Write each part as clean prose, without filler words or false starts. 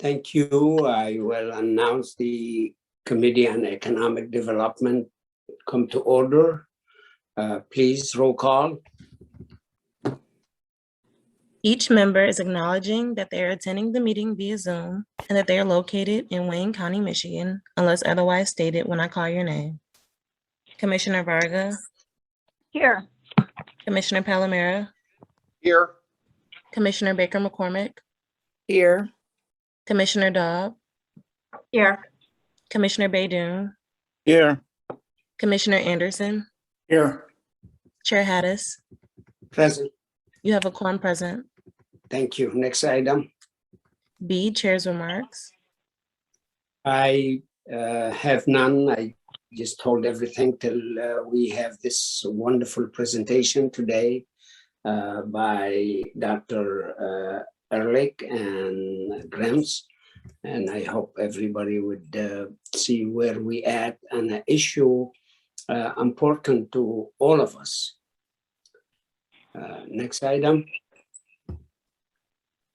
Thank you. I will announce the Committee on Economic Development come to order. Please roll call. Each member is acknowledging that they are attending the meeting via Zoom and that they are located in Wayne County, Michigan, unless otherwise stated when I call your name. Commissioner Varga. Here. Commissioner Palomera. Here. Commissioner Baker McCormick. Here. Commissioner Dobb. Here. Commissioner Baydoun. Here. Commissioner Anderson. Here. Chair Hattis. Present. You have a quorum present. Thank you. Next item. B, Chair's remarks. I have none. I just told everything till we have this wonderful presentation today by Dr. Ehrlich and Grims. And I hope everybody would see where we at on an issue important to all of us. Next item.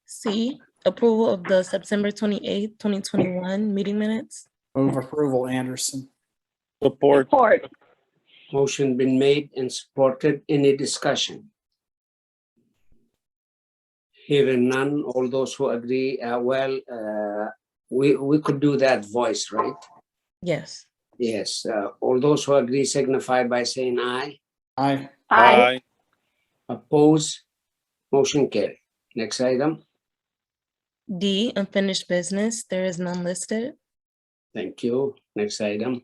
C, approval of the September 28th, 2021 meeting minutes. Move approval, Anderson. Support. Motion been made and supported. Any discussion? Hearing none, all those who agree, we could do that voice, right? Yes. Yes. All those who agree signify by saying aye. Aye. Aye. Oppose. Motion carried. Next item. D, unfinished business. There is none listed. Thank you. Next item.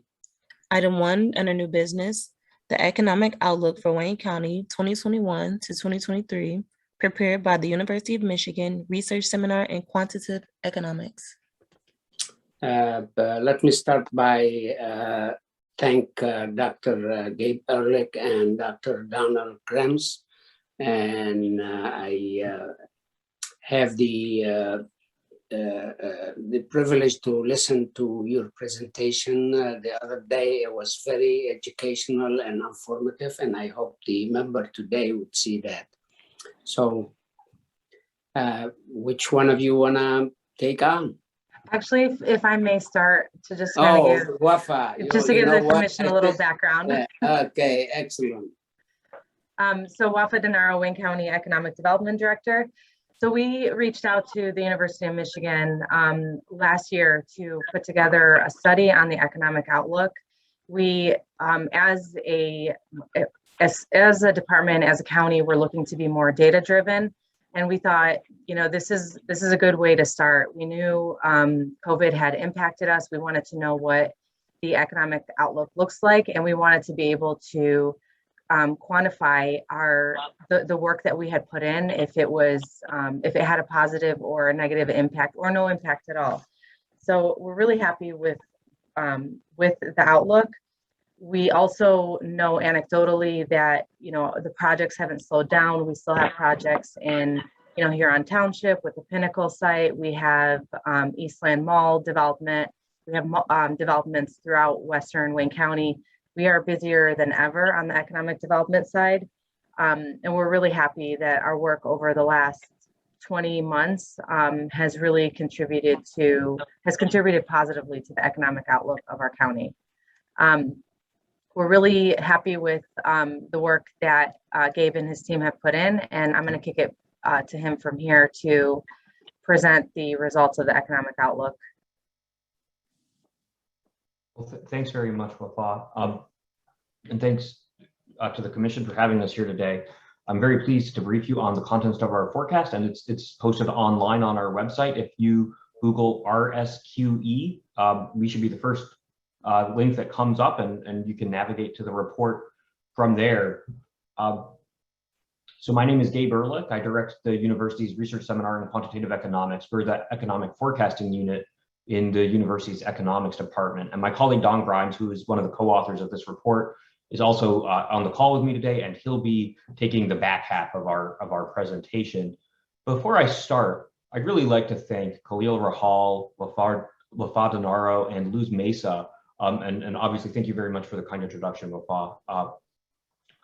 Item 1, under new business, the economic outlook for Wayne County 2021 to 2023, prepared by the University of Michigan Research Seminar in Quantitative Economics. Let me start by thank Dr. Gabe Ehrlich and Dr. Donald Grims. And I have the privilege to listen to your presentation the other day. It was very educational and informative, and I hope the member today would see that. So which one of you wanna take on? Actually, if I may start to just kind of give, Wafa, just to give the commission a little background. Okay, excellent. So Wafa Denaro, Wayne County Economic Development Director. So we reached out to the University of Michigan last year to put together a study on the economic outlook. We, as a department, as a county, we're looking to be more data driven. And we thought, you know, this is a good way to start. We knew COVID had impacted us. We wanted to know what the economic outlook looks like, and we wanted to be able to quantify the work that we had put in, if it had a positive or a negative impact or no impact at all. So we're really happy with the outlook. We also know anecdotally that, you know, the projects haven't slowed down. We still have projects in, you know, Huron Township with the Pinnacle site. We have Eastland Mall development. We have developments throughout Western Wayne County. We are busier than ever on the economic development side. And we're really happy that our work over the last 20 months has really contributed positively to the economic outlook of our county. We're really happy with the work that Gabe and his team have put in, and I'm going to kick it to him from here to present the results of the economic outlook. Well, thanks very much, Wafa. And thanks to the Commission for having us here today. I'm very pleased to brief you on the contents of our forecast, and it's posted online on our website. If you Google RSQE, we should be the first link that comes up, and you can navigate to the report from there. So my name is Gabe Ehrlich. I direct the university's research seminar in quantitative economics. We're the economic forecasting unit in the university's economics department. And my colleague Don Grimes, who is one of the co-authors of this report, is also on the call with me today, and he'll be taking the back half of our presentation. Before I start, I'd really like to thank Khalil Rahal, Wafa Denaro, and Luz Mesa, and obviously thank you very much for the kind introduction, Wafa.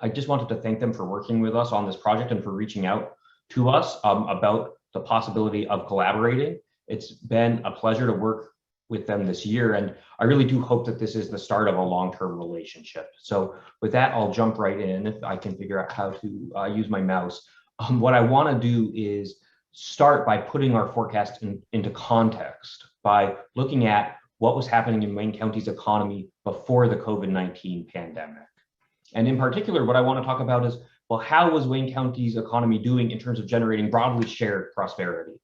I just wanted to thank them for working with us on this project and for reaching out to us about the possibility of collaborating It's been a pleasure to work with them this year, and I really do hope that this is the start of a long-term relationship. So with that, I'll jump right in if I can figure out how to use my mouse. What I want to do is start by putting our forecast into context by looking at what was happening in Wayne County's economy before the COVID-19 pandemic. And in particular, what I want to talk about is, well, how was Wayne County's economy doing in terms of generating broadly shared prosperity?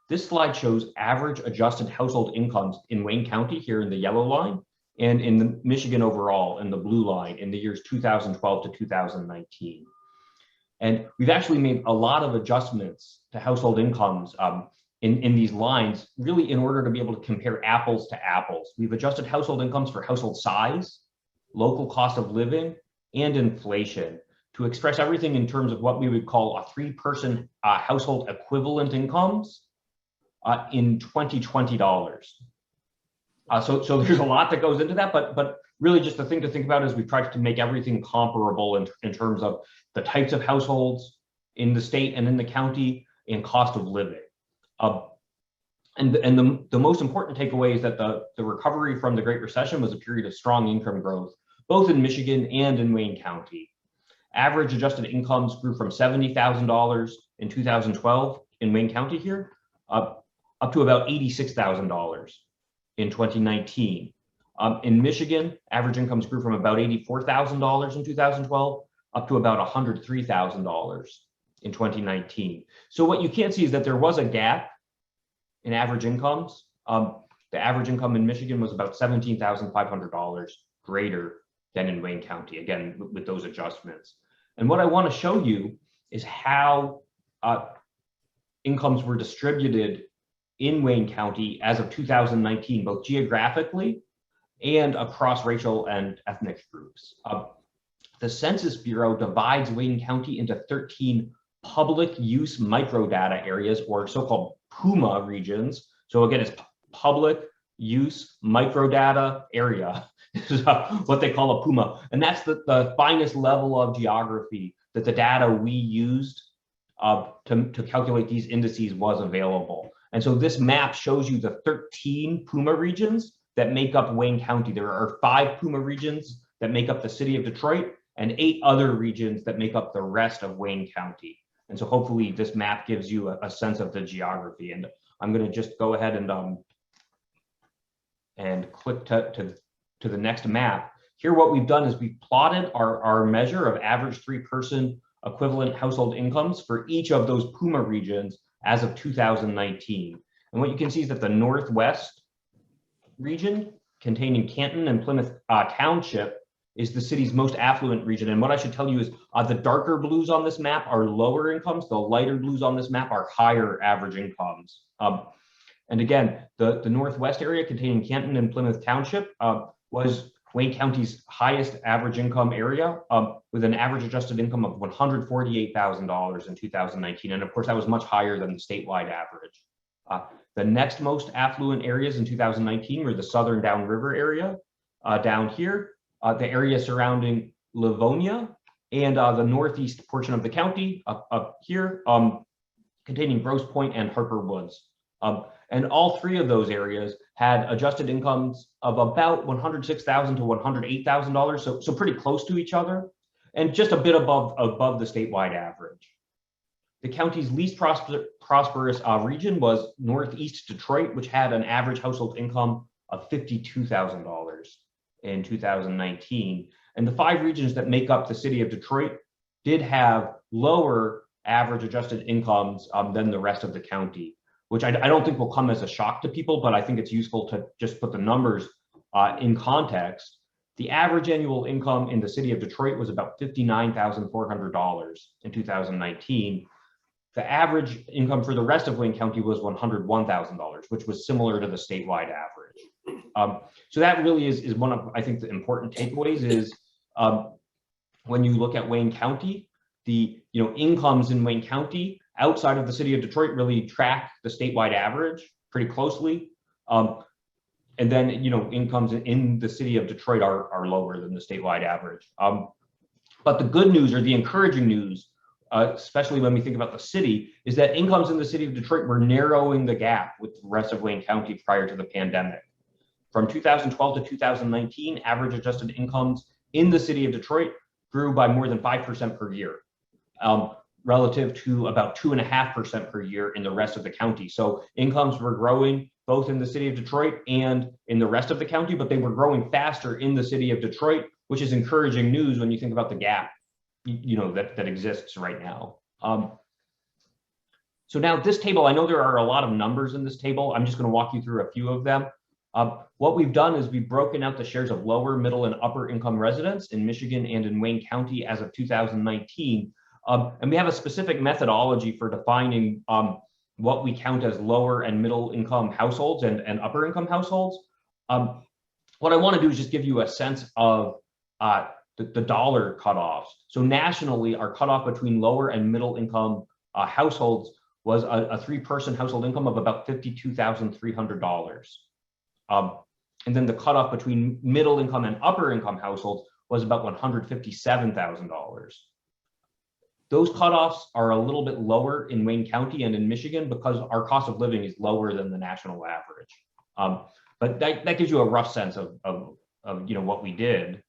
This slide shows average adjusted household incomes in Wayne County here in the yellow line, and in the Michigan overall in the blue line in the years 2012 to 2019. And we've actually made a lot of adjustments to household incomes in these lines, really in order to be able to compare apples to apples. We've adjusted household incomes for household size, local cost of living, and inflation to express everything in terms of what we would call a 3-person household equivalent incomes in 2020 dollars. So there's a lot that goes into that, but really just the thing to think about is we've tried to make everything comparable in terms of the types of households in the state and in the county and cost of living. And the most important takeaway is that the recovery from the Great Recession was a period of strong income growth, both in Michigan and in Wayne County. Average adjusted incomes grew from $70,000 in 2012 in Wayne County here, up to about $86,000 in 2019. In Michigan, average incomes grew from about $84,000 in 2012 up to about $103,000 in 2019. So what you can see is that there was a gap in average incomes. The average income in Michigan was about $17,500 greater than in Wayne County, again, with those adjustments. And what I want to show you is how incomes were distributed in Wayne County as of 2019, both geographically and across racial and ethnic groups. The Census Bureau divides Wayne County into 13 public use microdata areas, or so-called PUMA regions. So again, it's public use microdata area, is what they call a PUMA. And that's the finest level of geography that the data we used to calculate these indices was available. And so this map shows you the 13 PUMA regions that make up Wayne County. There are 5 PUMA regions that make up the city of Detroit and 8 other regions that make up the rest of Wayne County. And so hopefully this map gives you a sense of the geography. And I'm going to just go ahead and click to the next map. Here what we've done is we've plotted our measure of average 3-person equivalent household incomes for each of those PUMA regions as of 2019. And what you can see is that the Northwest region, containing Canton and Plymouth Township, is the city's most affluent region. And what I should tell you is the darker blues on this map are lower incomes. The lighter blues on this map are higher average incomes. And again, the Northwest area containing Canton and Plymouth Township was Wayne County's highest average income area, with an average adjusted income of $148,000 in 2019. And of course, that was much higher than the statewide average. The next most affluent areas in 2019 were the southern downriver area down here, the area surrounding Livonia, and the northeast portion of the county up here, containing Grosse Pointe and Harper Woods. And all 3 of those areas had adjusted incomes of about $106,000 to $108,000, so pretty close to each other, and just a bit above the statewide average. The county's least prosperous region was Northeast Detroit, which had an average household income of $52,000 in 2019. And the 5 regions that make up the city of Detroit did have lower average adjusted incomes than the rest of the county, which I don't think will come as a shock to people, but I think it's useful to just put the numbers in context. The average annual income in the city of Detroit was about $59,400 in 2019. The average income for the rest of Wayne County was $101,000, which was similar to the statewide average. So that really is one of, I think, the important takeaways is when you look at Wayne County, the incomes in Wayne County outside of the city of Detroit really track the statewide average pretty closely. And then, incomes in the city of Detroit are lower than the statewide average. But the good news, or the encouraging news, especially when we think about the city, is that incomes in the city of Detroit were narrowing the gap with the rest of Wayne County prior to the pandemic. From 2012 to 2019, average adjusted incomes in the city of Detroit grew by more than 5% per year, relative to about 2.5% per year in the rest of the county. So incomes were growing both in the city of Detroit and in the rest of the county, but they were growing faster in the city of Detroit, which is encouraging news when you think about the gap, that exists right now. So now this table, I know there are a lot of numbers in this table. I'm just going to walk you through a few of them. What we've done is we've broken out the shares of lower, middle, and upper income residents in Michigan and in Wayne County as of 2019. And we have a specific methodology for defining what we count as lower and middle income households and upper income households. What I want to do is just give you a sense of the dollar cutoffs. So nationally, our cutoff between lower and middle income households was a three-person household income of about $52,300. And then the cutoff between middle income and upper income households was about $157,000. Those cutoffs are a little bit lower in Wayne County and in Michigan because our cost of living is lower than the national average. But that gives you a rough sense of what we did.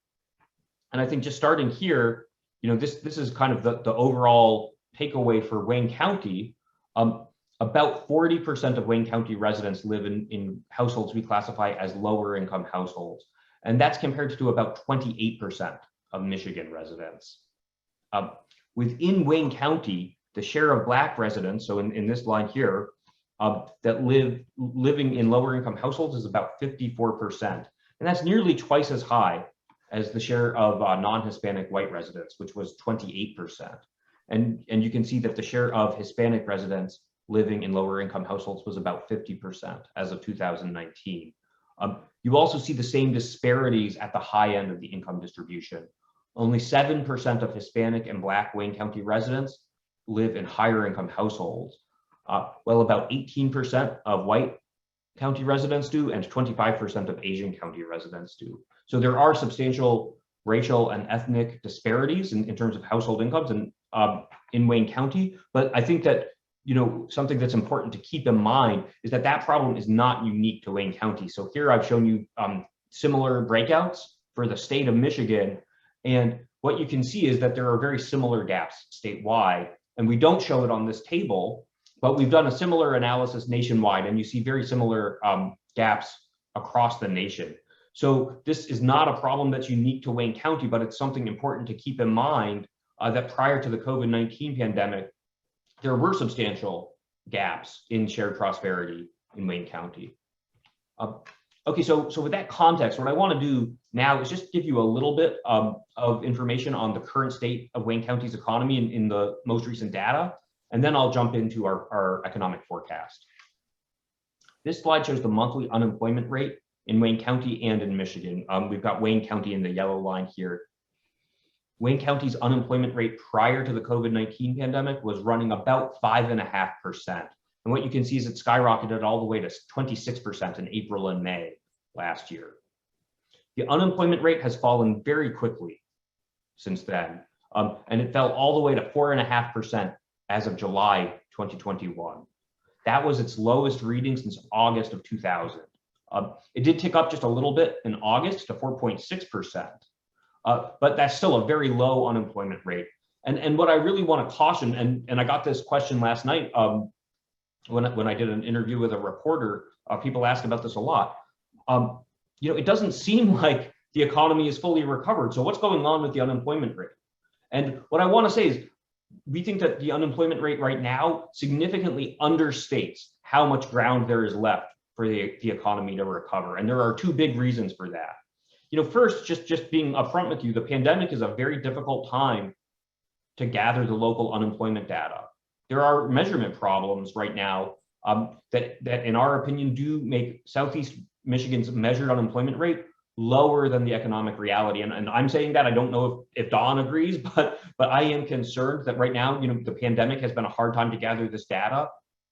And I think just starting here, this is kind of the overall takeaway for Wayne County. About 40% of Wayne County residents live in households we classify as lower income households. And that's compared to about 28% of Michigan residents. Within Wayne County, the share of Black residents, so in this line here, that living in lower income households is about 54%. And that's nearly twice as high as the share of non-Hispanic white residents, which was 28%. And you can see that the share of Hispanic residents living in lower income households was about 50% as of 2019. You also see the same disparities at the high end of the income distribution. Only 7% of Hispanic and Black Wayne County residents live in higher income households, while about 18% of white county residents do and 25% of Asian county residents do. So there are substantial racial and ethnic disparities in terms of household incomes in Wayne County. But I think that something that's important to keep in mind is that problem is not unique to Wayne County. So here I've shown you similar breakouts for the state of Michigan. And what you can see is that there are very similar gaps statewide. And we don't show it on this table, but we've done a similar analysis nationwide, and you see very similar gaps across the nation. So this is not a problem that's unique to Wayne County, but it's something important to keep in mind that prior to the COVID-19 pandemic, there were substantial gaps in shared prosperity in Wayne County. Okay, so with that context, what I want to do now is just give you a little bit of information on the current state of Wayne County's economy in the most recent data, and then I'll jump into our economic forecast. This slide shows the monthly unemployment rate in Wayne County and in Michigan. We've got Wayne County in the yellow line here. Wayne County's unemployment rate prior to the COVID-19 pandemic was running about 5.5%. And what you can see is it skyrocketed all the way to 26% in April and May last year. The unemployment rate has fallen very quickly since then, and it fell all the way to 4.5% as of July 2021. That was its lowest reading since August of 2000. It did tick up just a little bit in August to 4.6%, but that's still a very low unemployment rate. And what I really want to caution, and I got this question last night when I did an interview with a reporter, people asked about this a lot. It doesn't seem like the economy is fully recovered. So what's going on with the unemployment rate? And what I want to say is, we think that the unemployment rate right now significantly understates how much ground there is left for the economy to recover. And there are two big reasons for that. First, just being upfront with you, the pandemic is a very difficult time to gather the local unemployment data. There are measurement problems right now that in our opinion do make Southeast Michigan's measured unemployment rate lower than the economic reality. And I'm saying that, I don't know if Dawn agrees, but I am concerned that right now, the pandemic has been a hard time to gather this data.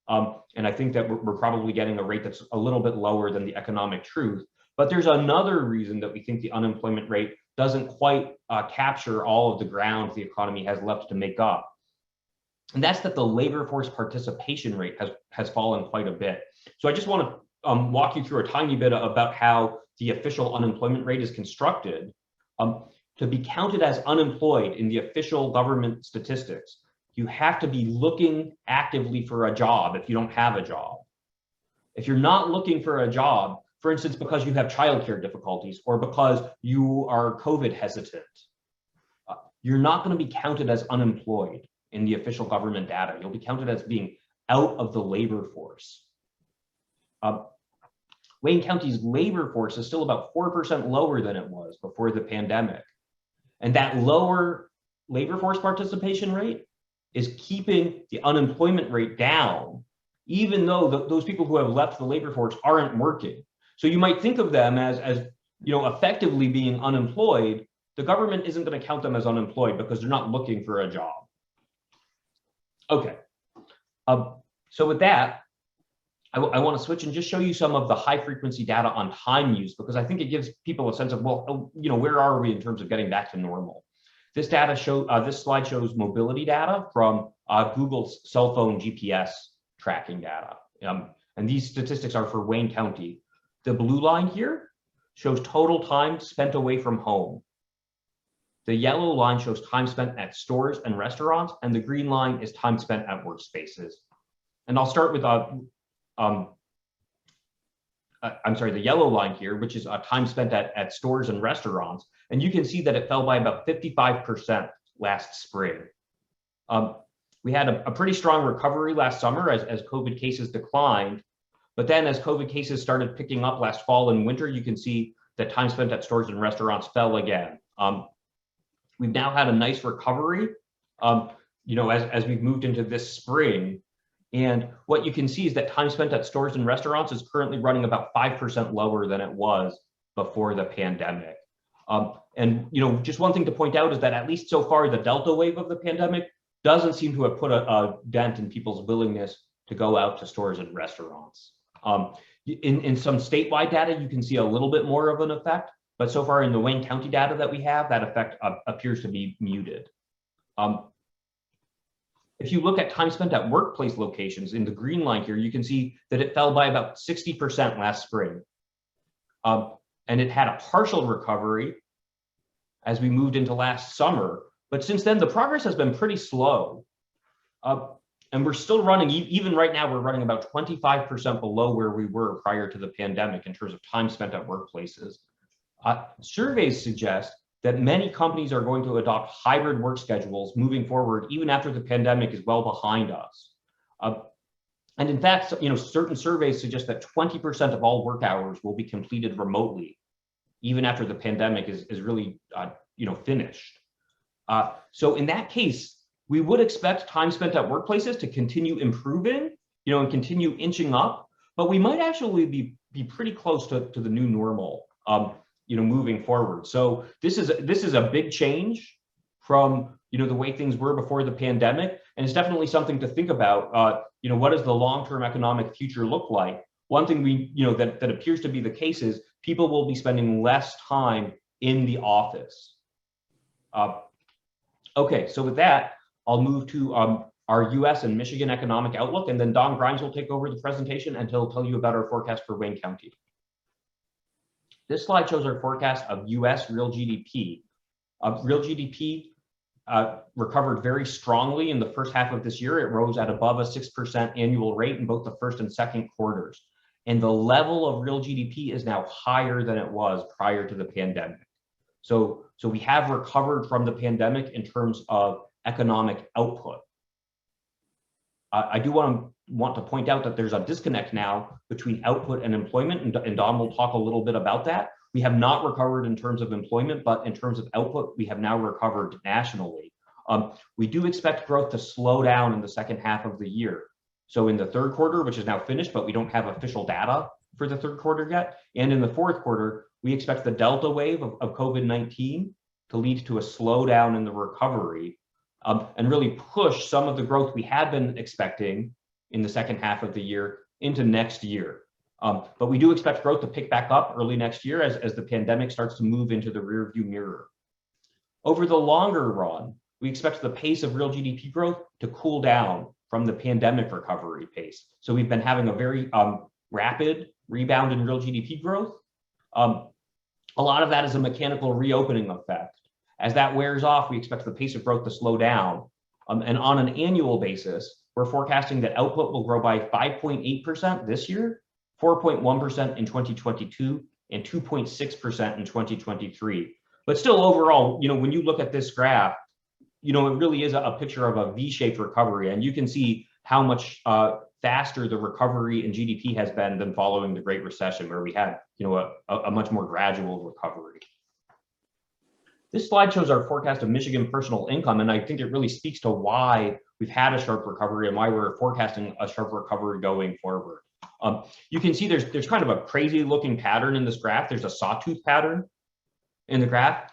And I think that we're probably getting a rate that's a little bit lower than the economic truth. But there's another reason that we think the unemployment rate doesn't quite capture all of the ground the economy has left to make up. And that's that the labor force participation rate has fallen quite a bit. So I just want to walk you through a tiny bit about how the official unemployment rate is constructed. To be counted as unemployed in the official government statistics, you have to be looking actively for a job if you don't have a job. If you're not looking for a job, for instance, because you have childcare difficulties or because you are COVID hesitant, you're not going to be counted as unemployed in the official government data. You'll be counted as being out of the labor force. Wayne County's labor force is still about 4% lower than it was before the pandemic. And that lower labor force participation rate is keeping the unemployment rate down, even though those people who have left the labor force aren't working. So you might think of them as effectively being unemployed. The government isn't going to count them as unemployed because they're not looking for a job. Okay. So with that, I want to switch and just show you some of the high frequency data on time use, because I think it gives people a sense of, well, where are we in terms of getting back to normal? This slide shows mobility data from Google's cell phone GPS tracking data. And these statistics are for Wayne County. The blue line here shows total time spent away from home. The yellow line shows time spent at stores and restaurants, and the green line is time spent at workspaces. And I'll start with the yellow line here, which is time spent at stores and restaurants. And you can see that it fell by about 55% last spring. We had a pretty strong recovery last summer as COVID cases declined. But then as COVID cases started picking up last fall and winter, you can see that time spent at stores and restaurants fell again. We've now had a nice recovery, as we've moved into this spring. And what you can see is that time spent at stores and restaurants is currently running about 5% lower than it was before the pandemic. And just one thing to point out is that at least so far, the Delta wave of the pandemic doesn't seem to have put a dent in people's willingness to go out to stores and restaurants. In some statewide data, you can see a little bit more of an effect, but so far in the Wayne County data that we have, that effect appears to be muted. If you look at time spent at workplace locations in the green line here, you can see that it fell by about 60% last spring. And it had a partial recovery as we moved into last summer. But since then, the progress has been pretty slow. And we're still running, even right now, we're running about 25% below where we were prior to the pandemic in terms of time spent at workplaces. Surveys suggest that many companies are going to adopt hybrid work schedules moving forward, even after the pandemic is well behind us. And in fact, certain surveys suggest that 20% of all work hours will be completed remotely, even after the pandemic is really, finished. So in that case, we would expect time spent at workplaces to continue improving, and continue inching up, but we might actually be pretty close to the new normal, moving forward. So this is a big change from, the way things were before the pandemic, and it's definitely something to think about. What does the long-term economic future look like? One thing that appears to be the case is people will be spending less time in the office. Okay, so with that, I'll move to our US and Michigan economic outlook, and then Don Grimes will take over the presentation and he'll tell you about our forecast for Wayne County. This slide shows our forecast of US real GDP. Real GDP recovered very strongly in the first half of this year. It rose at above a 6% annual rate in both the first and second quarters. And the level of real GDP is now higher than it was prior to the pandemic. So we have recovered from the pandemic in terms of economic output. I do want to point out that there's a disconnect now between output and employment, and Don will talk a little bit about that. We have not recovered in terms of employment, but in terms of output, we have now recovered nationally. We do expect growth to slow down in the second half of the year. So in the third quarter, which is now finished, but we don't have official data for the third quarter yet, and in the fourth quarter, we expect the Delta wave of COVID-19 to lead to a slowdown in the recovery, and really push some of the growth we had been expecting in the second half of the year into next year. But we do expect growth to pick back up early next year as the pandemic starts to move into the rearview mirror. Over the longer run, we expect the pace of real GDP growth to cool down from the pandemic recovery pace. So we've been having a very rapid rebound in real GDP growth. A lot of that is a mechanical reopening effect. As that wears off, we expect the pace of growth to slow down. And on an annual basis, we're forecasting that output will grow by 5.8% this year, 4.1% in 2022, and 2.6% in 2023. But still overall, when you look at this graph, it really is a picture of a V-shaped recovery. And you can see how much faster the recovery in GDP has been than following the Great Recession, where we had, a much more gradual recovery. This slide shows our forecast of Michigan personal income, and I think it really speaks to why we've had a sharp recovery and why we're forecasting a sharp recovery going forward. You can see there's kind of a crazy looking pattern in this graph. There's a sawtooth pattern in the graph.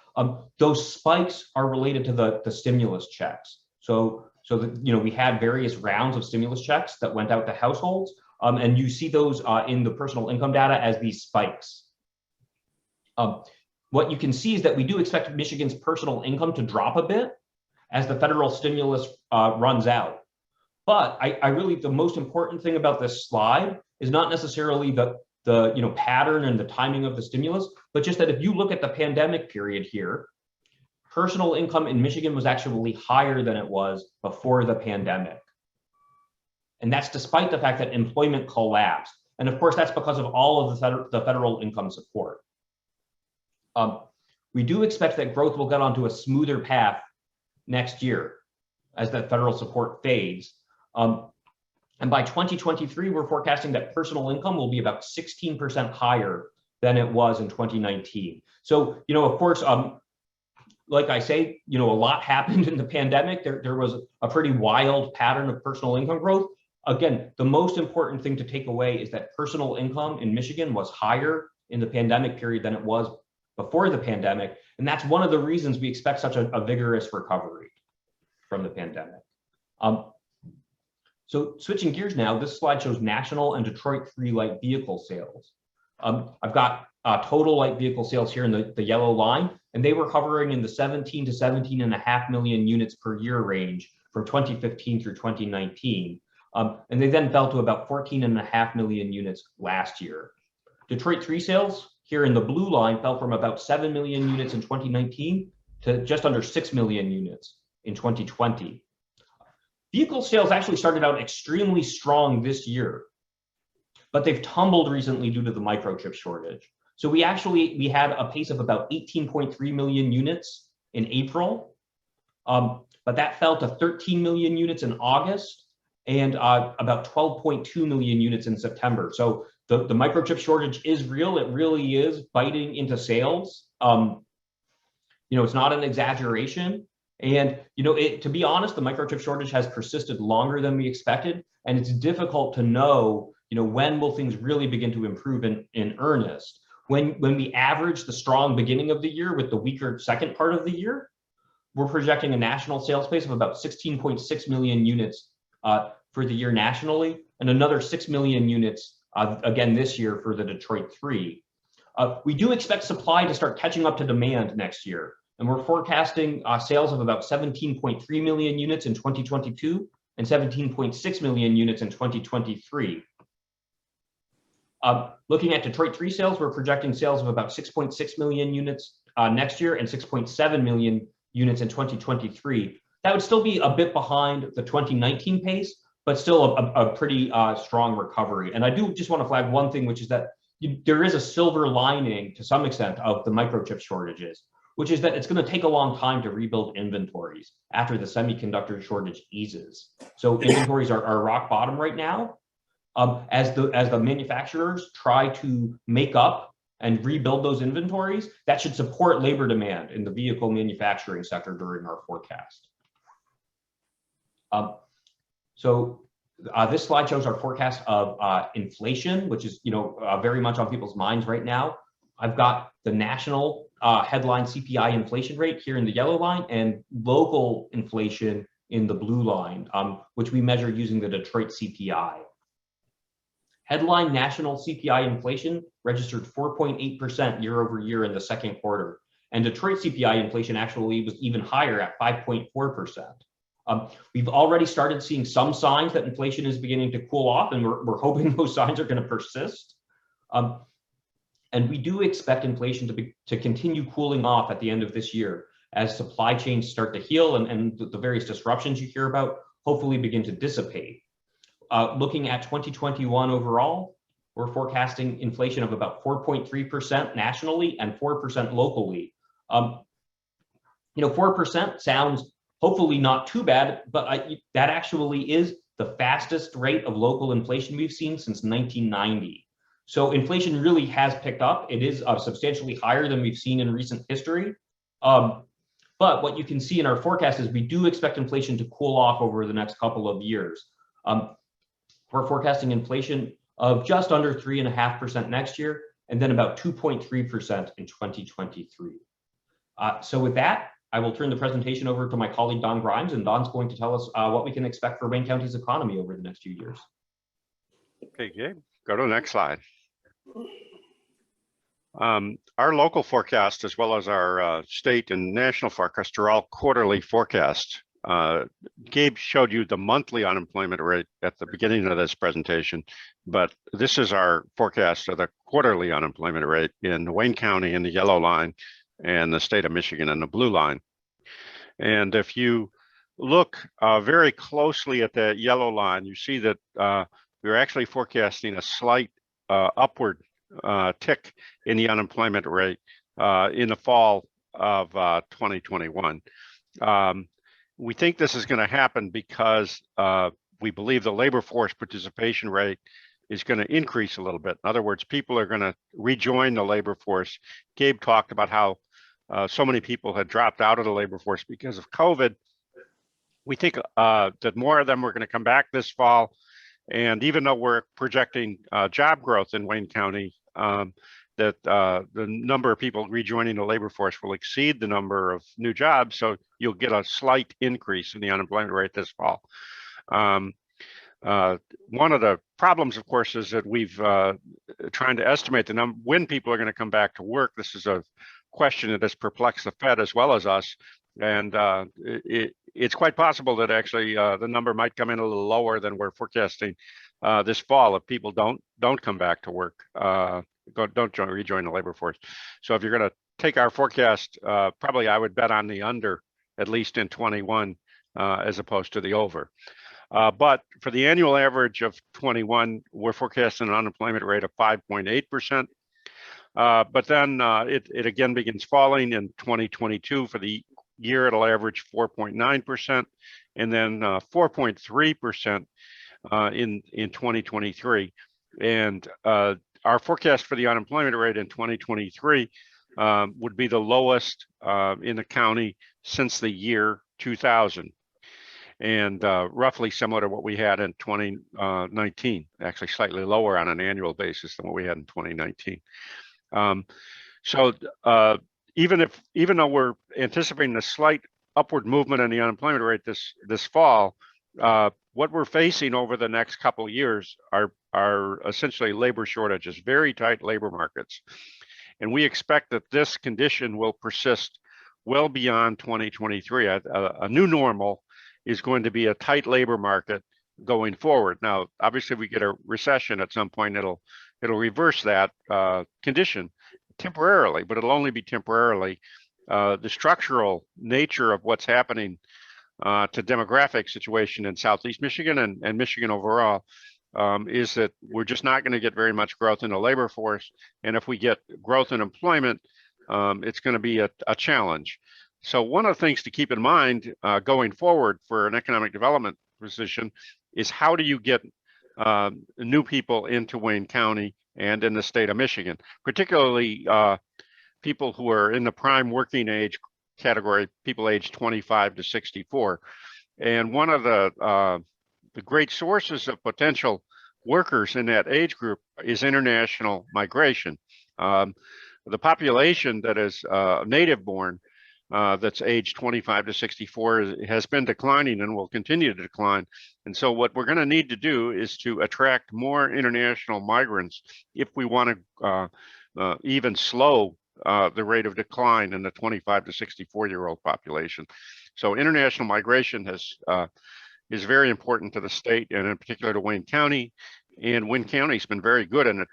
Those spikes are related to the stimulus checks. So we had various rounds of stimulus checks that went out to households, and you see those in the personal income data as these spikes. What you can see is that we do expect Michigan's personal income to drop a bit as the federal stimulus runs out. But I really, the most important thing about this slide is not necessarily the pattern and the timing of the stimulus, but just that if you look at the pandemic period here, personal income in Michigan was actually higher than it was before the pandemic. And that's despite the fact that employment collapsed. And of course, that's because of all of the federal income support. We do expect that growth will get onto a smoother path next year as that federal support fades. And by 2023, we're forecasting that personal income will be about 16% higher than it was in 2019. So, of course, like I say, a lot happened in the pandemic. There was a pretty wild pattern of personal income growth. Again, the most important thing to take away is that personal income in Michigan was higher in the pandemic period than it was before the pandemic. And that's one of the reasons we expect such a vigorous recovery from the pandemic. So switching gears now, this slide shows national and Detroit 3 light vehicle sales. I've got total light vehicle sales here in the yellow line, and they were hovering in the 17 to 17.5 million units per year range from 2015 through 2019. And they then fell to about 14.5 million units last year. Detroit 3 sales here in the blue line fell from about 7 million units in 2019 to just under 6 million units in 2020. Vehicle sales actually started out extremely strong this year, but they've tumbled recently due to the microchip shortage. So we had a pace of about 18.3 million units in April, but that fell to 13 million units in August and about 12.2 million units in September. So the microchip shortage is real. It really is biting into sales. It's not an exaggeration. And, to be honest, the microchip shortage has persisted longer than we expected. And it's difficult to know, when will things really begin to improve in earnest. When we average the strong beginning of the year with the weaker second part of the year, we're projecting a national sales pace of about 16.6 million units for the year nationally, and another 6 million units again this year for the Detroit 3. We do expect supply to start catching up to demand next year. And we're forecasting sales of about 17.3 million units in 2022 and 17.6 million units in 2023. Looking at Detroit 3 sales, we're projecting sales of about 6.6 million units next year and 6.7 million units in 2023. That would still be a bit behind the 2019 pace, but still a pretty strong recovery. And I do just want to flag one thing, which is that there is a silver lining to some extent of the microchip shortages, which is that it's going to take a long time to rebuild inventories after the semiconductor shortage eases. So inventories are rock bottom right now. As the manufacturers try to make up and rebuild those inventories, that should support labor demand in the vehicle manufacturing sector during our forecast. This slide shows our forecast of inflation, which is very much on people's minds right now. I've got the national headline CPI inflation rate here in the yellow line and local inflation in the blue line, which we measure using the Detroit CPI. Headline national CPI inflation registered 4.8% year over year in the second quarter. And Detroit CPI inflation actually was even higher at 5.4%. We've already started seeing some signs that inflation is beginning to cool off, and we're hoping those signs are going to persist. And we do expect inflation to continue cooling off at the end of this year as supply chains start to heal and the various disruptions you hear about hopefully begin to dissipate. Looking at 2021 overall, we're forecasting inflation of about 4.3% nationally and 4% locally. 4% sounds hopefully not too bad, but that actually is the fastest rate of local inflation we've seen since 1990. So inflation really has picked up. It is substantially higher than we've seen in recent history. But what you can see in our forecast is we do expect inflation to cool off over the next couple of years. We're forecasting inflation of just under 3.5% next year, and then about 2.3% in 2023. So with that, I will turn the presentation over to my colleague, Don Grimes, and Don's going to tell us what we can expect for Wayne County's economy over the next few years. Okay, Gabe, go to the next slide. Our local forecast, as well as our state and national forecast, are all quarterly forecasts. Gabe showed you the monthly unemployment rate at the beginning of this presentation, but this is our forecast of the quarterly unemployment rate in Wayne County in the yellow line and the state of Michigan in the blue line. And if you look very closely at that yellow line, you see that we're actually forecasting a slight upward tick in the unemployment rate in the fall of 2021. We think this is going to happen because we believe the labor force participation rate is going to increase a little bit. In other words, people are going to rejoin the labor force. Gabe talked about how so many people had dropped out of the labor force because of COVID. We think that more of them are going to come back this fall. And even though we're projecting job growth in Wayne County, that the number of people rejoining the labor force will exceed the number of new jobs. So you'll get a slight increase in the unemployment rate this fall. One of the problems, of course, is that we've trying to estimate the number when people are going to come back to work. This is a question that has perplexed the Fed as well as us. And it's quite possible that actually the number might come in a little lower than we're forecasting this fall if people don't come back to work, don't rejoin the labor force. So if you're going to take our forecast, probably I would bet on the under, at least in 21, as opposed to the over. But for the annual average of 21, we're forecasting an unemployment rate of 5.8%. But then it again begins falling in 2022. For the year, it'll average 4.9%, and then 4.3% in 2023. And our forecast for the unemployment rate in 2023 would be the lowest in the county since the year 2000. And roughly similar to what we had in 2019, actually slightly lower on an annual basis than what we had in 2019. So even though we're anticipating a slight upward movement in the unemployment rate this fall, what we're facing over the next couple of years are essentially labor shortages, very tight labor markets. And we expect that this condition will persist well beyond 2023. A new normal is going to be a tight labor market going forward. Now, obviously, if we get a recession at some point, it'll reverse that condition temporarily, but it'll only be temporarily. The structural nature of what's happening to demographic situation in Southeast Michigan and Michigan overall is that we're just not going to get very much growth in the labor force. And if we get growth in employment, it's going to be a challenge. So one of the things to keep in mind going forward for an economic development position is how do you get new people into Wayne County and in the state of Michigan, particularly people who are in the prime working age category, people aged 25 to 64. And one of the great sources of potential workers in that age group is international migration. The population that is native born that's aged 25 to 64 has been declining and will continue to decline. And so what we're going to need to do is to attract more international migrants if we want to even slow the rate of decline in the 25 to 64-year-old population. So international migration is very important to the state, and in particular to Wayne County. And Wayne County's been very good and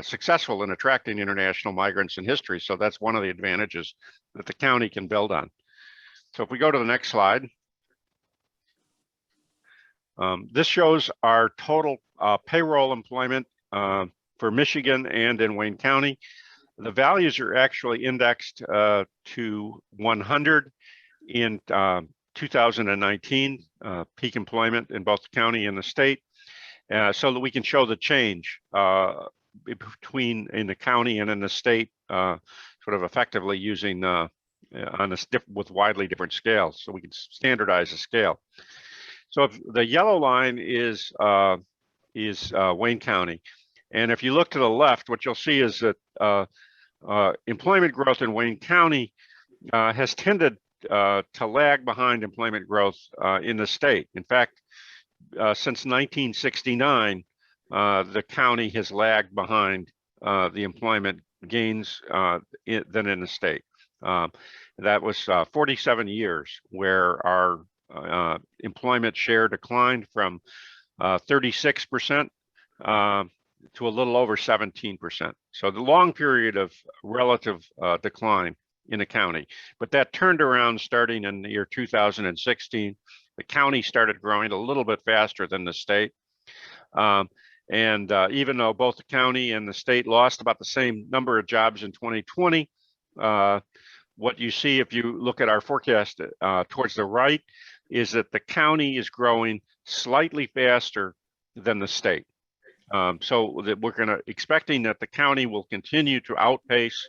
successful in attracting international migrants in history. So that's one of the advantages that the county can build on. So if we go to the next slide, this shows our total payroll employment for Michigan and in Wayne County. The values are actually indexed to 100 in 2019, peak employment in both the county and the state, so that we can show the change between in the county and in the state, sort of effectively using with widely different scales, so we can standardize the scale. So if the yellow line is Wayne County, and if you look to the left, what you'll see is that employment growth in Wayne County has tended to lag behind employment growth in the state. In fact, since 1969, the county has lagged behind the employment gains than in the state. That was 47 years where our employment share declined from 36% to a little over 17%. So the long period of relative decline in the county, but that turned around starting in the year 2016. The county started growing a little bit faster than the state. Even though both the county and the state lost about the same number of jobs in 2020, what you see if you look at our forecast towards the right is that the county is growing slightly faster than the state. So that we're expecting that the county will continue to outpace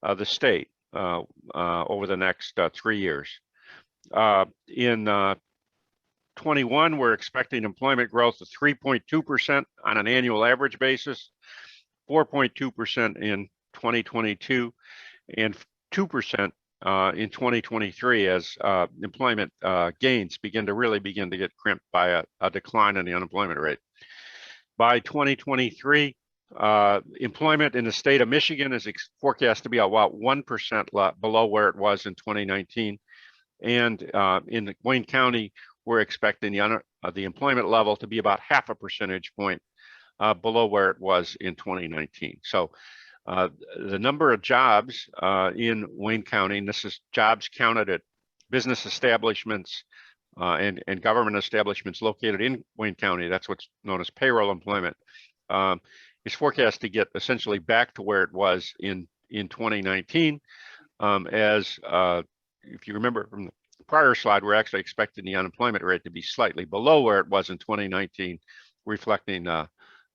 the state over the next 3 years. In 21, we're expecting employment growth of 3.2% on an annual average basis, 4.2% in 2022, and 2% in 2023 as employment gains begin to get crimped by a decline in the unemployment rate. By 2023, employment in the state of Michigan is forecast to be about 1% below where it was in 2019. And in Wayne County, we're expecting the employment level to be about 0.5 percentage point below where it was in 2019. So the number of jobs in Wayne County, and this is jobs counted at business establishments and government establishments located in Wayne County, that's what's known as payroll employment, is forecast to get essentially back to where it was in 2019. If you remember from the prior slide, we're actually expecting the unemployment rate to be slightly below where it was in 2019, reflecting sort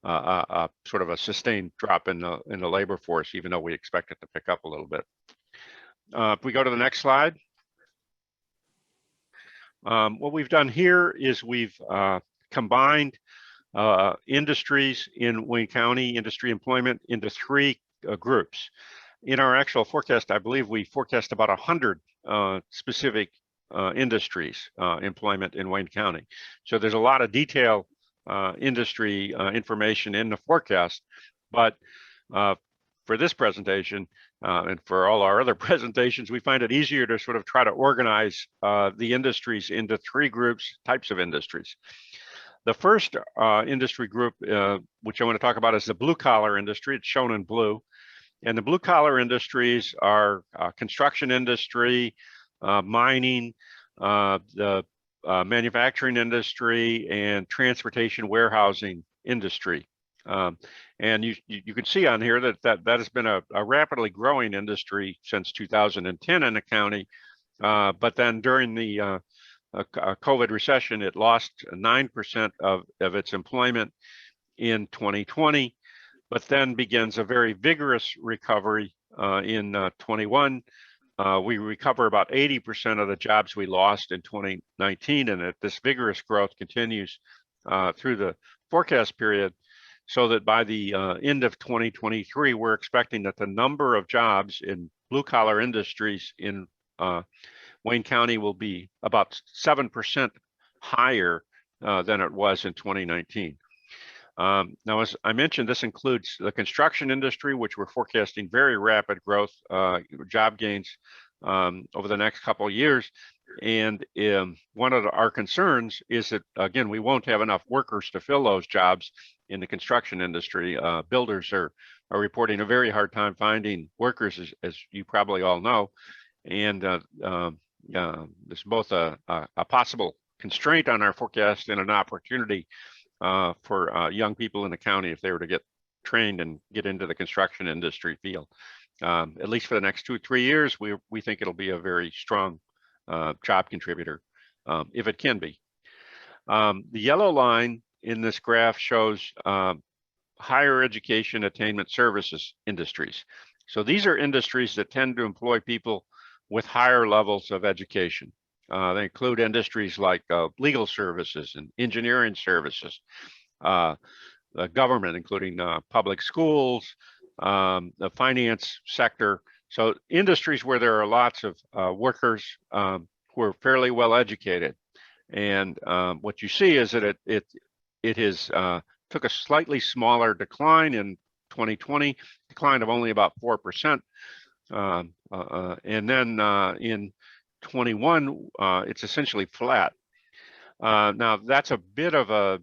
of a sustained drop in the labor force, even though we expect it to pick up a little bit. If we go to the next slide, what we've done here is we've combined industries in Wayne County, industry employment, into 3 groups. In our actual forecast, I believe we forecast about 100 specific industries employment in Wayne County. So there's a lot of detailed industry information in the forecast, but for this presentation and for all our other presentations, we find it easier to sort of try to organize the industries into 3 types of industries. The first industry group, which I want to talk about, is the blue collar industry. It's shown in blue. And the blue collar industries are construction industry, mining, the manufacturing industry, and transportation warehousing industry. And you can see on here that has been a rapidly growing industry since 2010 in the county. But then during the COVID recession, it lost 9% of its employment in 2020, but then begins a very vigorous recovery in 21. We recover about 80% of the jobs we lost in 2019, and this vigorous growth continues through the forecast period, so that by the end of 2023, we're expecting that the number of jobs in blue-collar industries in Wayne County will be about 7% higher than it was in 2019. Now, as I mentioned, this includes the construction industry, which we're forecasting very rapid growth, job gains over the next couple of years. And one of our concerns is that, again, we won't have enough workers to fill those jobs in the construction industry. Builders are reporting a very hard time finding workers, as you probably all know. And there's both a possible constraint on our forecast and an opportunity for young people in the county if they were to get trained and get into the construction industry field. At least for the next 2 or 3 years, we think it'll be a very strong job contributor, if it can be. The yellow line in this graph shows higher education attainment services industries. So these are industries that tend to employ people with higher levels of education. They include industries like legal services and engineering services, the government, including public schools, the finance sector. So industries where there are lots of workers who are fairly well educated. And what you see is that it has took a slightly smaller decline in 2020, decline of only about 4%. And then in 21, it's essentially flat. Now, that's a bit of a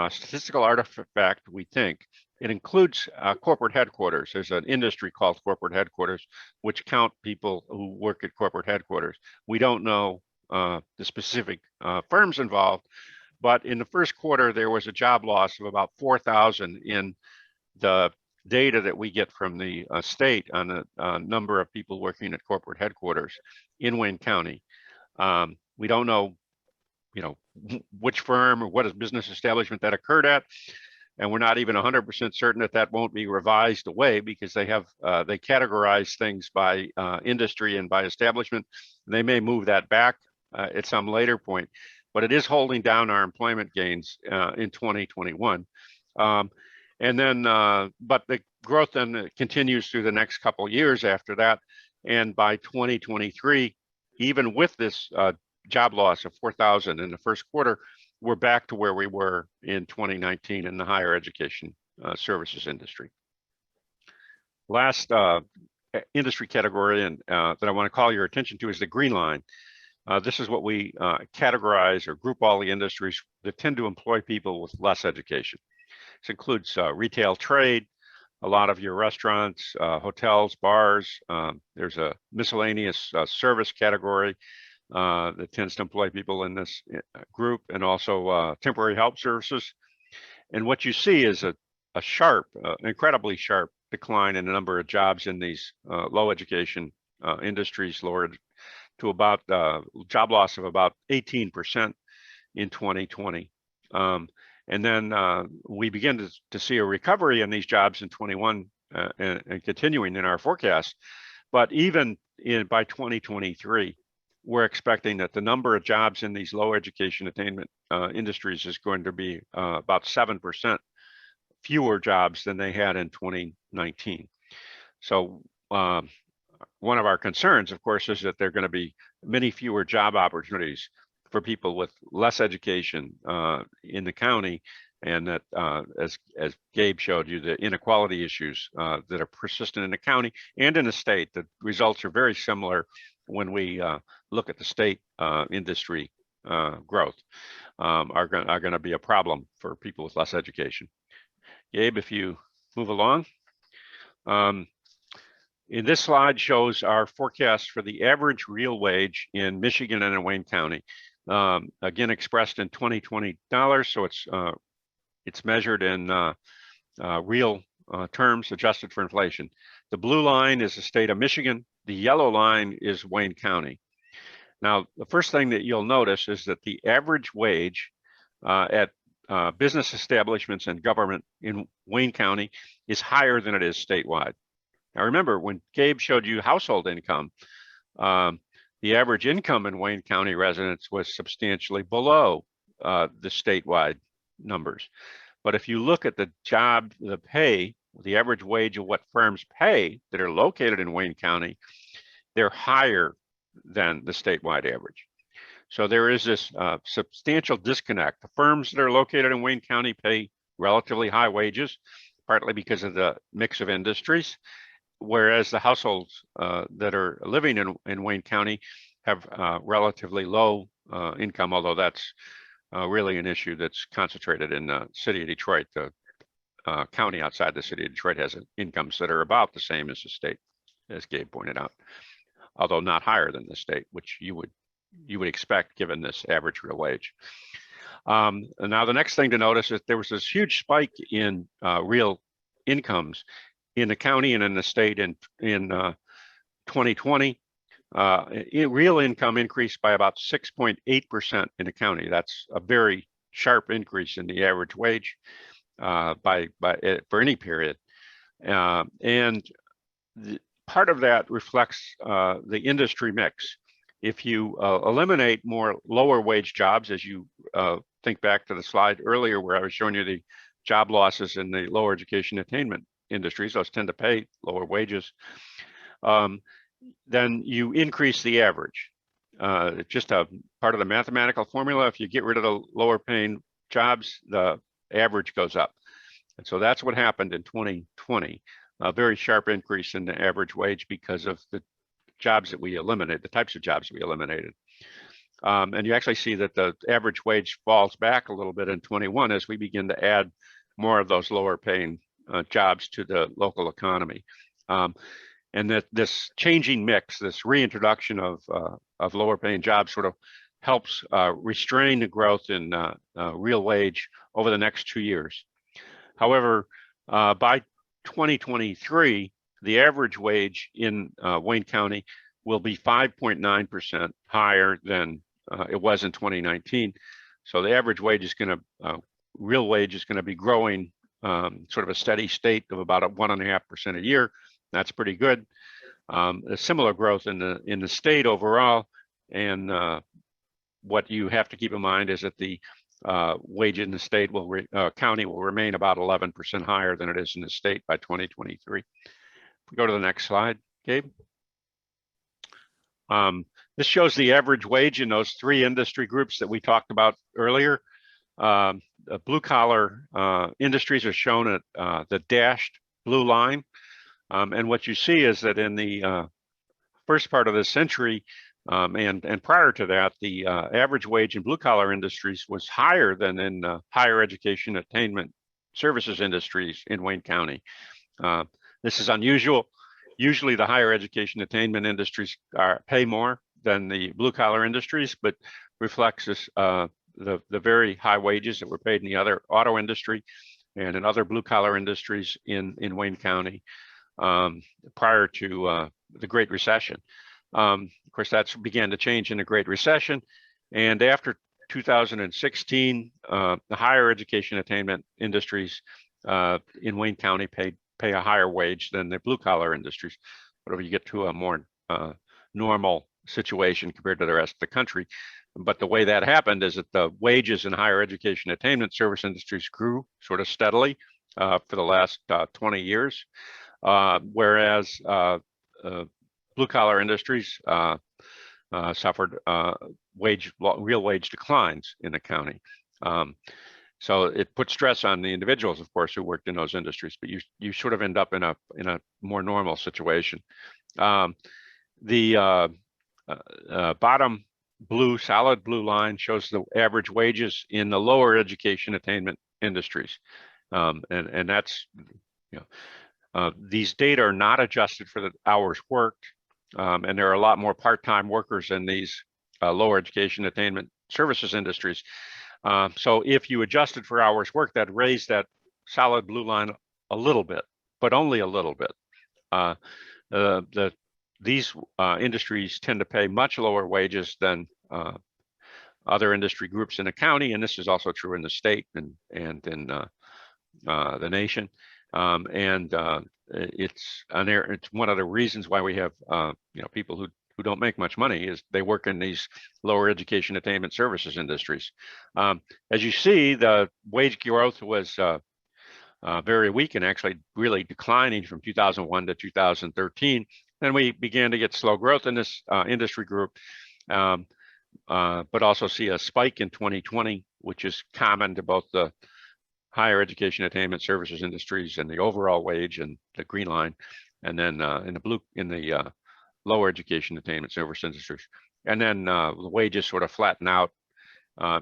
statistical artifact, we think. It includes corporate headquarters. There's an industry called corporate headquarters, which count people who work at corporate headquarters. We don't know the specific firms involved, but in the first quarter, there was a job loss of about 4,000 in the data that we get from the state on the number of people working at corporate headquarters in Wayne County. We don't know, which firm or what business establishment that occurred at. And we're not even 100% certain that won't be revised away, because they have they categorize things by industry and by establishment. They may move that back at some later point, but it is holding down our employment gains in 2021. And then, but the growth then continues through the next couple of years after that. And by 2023, even with this job loss of 4,000 in the first quarter, we're back to where we were in 2019 in the higher education services industry. Last industry category and that I want to call your attention to is the green line. This is what we categorize or group all the industries that tend to employ people with less education. This includes retail trade, a lot of your restaurants, hotels, bars. There's a miscellaneous service category that tends to employ people in this group, and also temporary help services. And what you see is a sharp, incredibly sharp decline in the number of jobs in these low education industries, lowered to about job loss of about 18% in 2020. And then we begin to see a recovery in these jobs in 21 and continuing in our forecast. But even by 2023, we're expecting that the number of jobs in these low education attainment industries is going to be about 7% fewer jobs than they had in 2019. So one of our concerns, of course, is that there are going to be many fewer job opportunities for people with less education in the county, and that as Gabe showed you, the inequality issues that are persistent in the county and in the state, the results are very similar when we look at the state industry growth, are going to be a problem for people with less education. Gabe, if you move along. In this slide shows our forecast for the average real wage in Michigan and in Wayne County. Again, expressed in 2020 dollars, so it's measured in real terms adjusted for inflation. The blue line is the state of Michigan. The yellow line is Wayne County. Now, the first thing that you'll notice is that the average wage at business establishments and government in Wayne County is higher than it is statewide. Now, remember, when Gabe showed you household income, the average income in Wayne County residents was substantially below the statewide numbers. But if you look at the pay, the average wage of what firms pay that are located in Wayne County, they're higher than the statewide average. So there is this substantial disconnect. The firms that are located in Wayne County pay relatively high wages, partly because of the mix of industries, whereas the households that are living in Wayne County have relatively low income, although that's really an issue that's concentrated in the city of Detroit. The county outside the city of Detroit has incomes that are about the same as the state, as Gabe pointed out, although not higher than the state, which you would expect given this average real wage. And now the next thing to notice is there was this huge spike in real incomes in the county and in the state in 2020. Real income increased by about 6.8% in the county. That's a very sharp increase in the average wage for any period. And part of that reflects the industry mix. If you eliminate more lower wage jobs, as you think back to the slide earlier where I was showing you the job losses in the lower education attainment industries, those tend to pay lower wages, then you increase the average. Just a part of the mathematical formula. If you get rid of the lower paying jobs, the average goes up. And so that's what happened in 2020, a very sharp increase in the average wage because of the jobs that we eliminated, the types of jobs we eliminated. And you actually see that the average wage falls back a little bit in 21 as we begin to add more of those lower paying jobs to the local economy. And that this changing mix, this reintroduction of lower paying jobs sort of helps restrain the growth in real wage over the next 2 years. However, by 2023, the average wage in Wayne County will be 5.9% higher than it was in 2019. So the average wage is going to, real wage is going to be growing sort of a steady state of about 1.5% a year. That's pretty good. A similar growth in the state overall. And what you have to keep in mind is that the wage in the state county will remain about 11% higher than it is in the state by 2023. If we go to the next slide, Gabe. This shows the average wage in those 3 industry groups that we talked about earlier. The blue collar industries are shown at the dashed blue line. And what you see is that in the first part of the century and prior to that, the average wage in blue collar industries was higher than in higher education attainment services industries in Wayne County. This is unusual. Usually the higher education attainment industries pay more than the blue collar industries, but reflects this, the very high wages that were paid in the other auto industry and in other blue collar industries in Wayne County prior to the Great Recession. Of course, that began to change in the Great Recession. And after 2016, the higher education attainment industries in Wayne County pay a higher wage than the blue collar industries. Whenever you get to a more normal situation compared to the rest of the country. But the way that happened is that the wages in higher education attainment service industries grew sort of steadily for the last 20 years, whereas blue collar industries suffered real wage declines in the county. So it put stress on the individuals, of course, who worked in those industries, but you sort of end up in a more normal situation. The bottom solid blue line shows the average wages in the lower education attainment industries. And that's, these data are not adjusted for the hours worked. And there are a lot more part-time workers in these lower education attainment services industries. So if you adjusted for hours worked, that raised that solid blue line a little bit, but only a little bit. These industries tend to pay much lower wages than other industry groups in the county, and this is also true in the state and in the nation. It's one of the reasons why we have people who don't make much money is they work in these lower education attainment services industries. As you see, the wage growth was very weak and actually really declining from 2001 to 2013. Then we began to get slow growth in this industry group, but also see a spike in 2020, which is common to both the higher education attainment services industries and the overall wage and the green line, and then in the lower education attainment service industries. And then the wages sort of flatten out